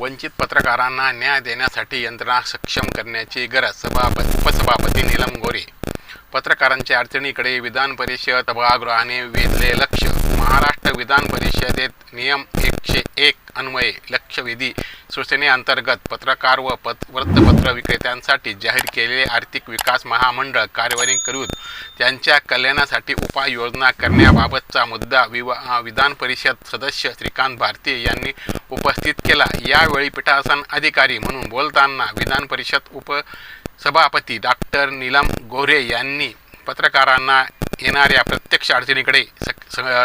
वंचित पत्रकारांना न्याय देण्यासाठी यंत्रणा सक्षम करण्याची गरज उपसभापती नीलम गोऱ्हे. पत्रकारांच्या अडचणीकडे विधान परिषद सभागृहाने वेधले लक्ष. महाराष्ट्र विधान परिषदेत नियम 101 अन्वये लक्षवेधी सूचनेअंतर्गत पत्रकार व वृत्तपत्र विक्रेत्यांसाठी जाहीर केलेले आर्थिक विकास महामंडळ कार्यवाही करून त्यांच्या कल्याणासाठी उपाययोजना करण्याबाबतचा मुद्दा विधान परिषद सदस्य श्रीकांत भारती यांनी उपस्थित केला. यावेळी पीठासन अधिकारी म्हणून बोलताना विधान परिषद उपसभापती डॉक्टर नीलम गोऱ्हे यांनी पत्रकारांना येणाऱ्या प्रत्यक्ष अडचणीकडे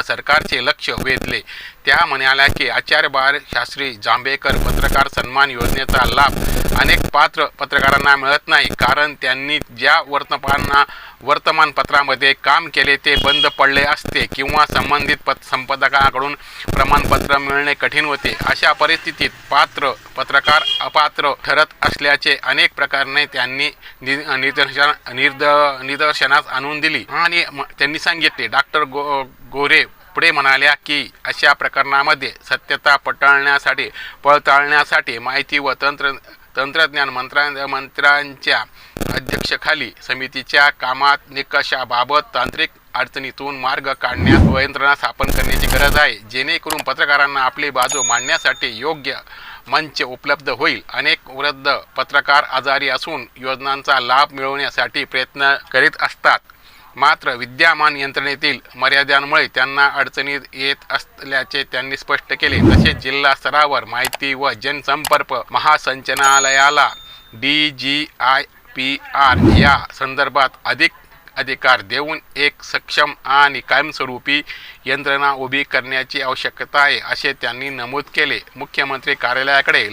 सरकारचे लक्ष वेधले. त्या म्हणाल्या की आचार्य बाळशास्त्री जांभेकर पत्रकार सन्मान योजनेचा लाभ अनेक पात्र पत्रकारांना मिळत नाही, कारण त्यांनी ज्या वर्तमानपत्रामध्ये काम केले ते बंद पडले असते किंवा संबंधित संपादकाकडून प्रमाणपत्र मिळणे कठीण होते. अशा परिस्थितीत पात्र पत्रकार अपात्र ठरत असल्याचे अनेक प्रकरणे त्यांनी निदर्शनास आणून दिली आणि त्यांनी सांगितले. डॉक्टर गोऱ्हे पुढे म्हणाल्या की अशा प्रकरणामध्ये सत्यता पडताळण्यासाठी माहिती व तंत्रज्ञान मंत्र्यांच्या अध्यक्षतेखाली समितीच्या कामात निकषाबाबत तांत्रिक अडचणीतून मार्ग काढण्यास व यंत्रणा स्थापन करण्याची गरज आहे, जेणेकरून पत्रकारांना आपली बाजू मांडण्यासाठी योग्य मंच उपलब्ध होईल. अनेक वृद्ध पत्रकार आजारी असून योजनांचा लाभ मिळवण्यासाठी प्रयत्न करीत असतात, मात्र विद्यमान यंत्रणेतील मर्यादांमुळे त्यांना अडचणी येत असल्याचे त्यांनी स्पष्ट केले. तसेच जिल्हा स्तरावर माहिती व जनसंपर्क महासंचालनालयाला DGIPR या संदर्भात अधिक अधिकार देऊन एक सक्षम आणि कायमस्वरूपी यंत्रणा उभी करण्याची आवश्यकता आहे, असे त्यांनी नमूद केले. मुख्यमंत्री कार्यालयाकडे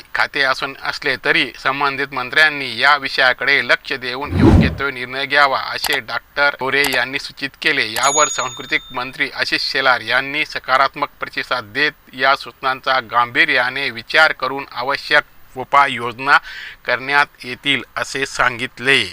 खाते असले तरी संबंधित मंत्र्यांनी या विषयाकडे लक्ष देऊन योग्य तो निर्णय घ्यावा, असे डॉक्टर गोऱ्हे यांनी सूचित केले. यावर सांस्कृतिक मंत्री आशिष शेलार यांनी सकारात्मक प्रतिसाद देत या सूचनांचा गांभीर्याने विचार करून आवश्यक उपाययोजना करण्यात येतील असे सांगितले.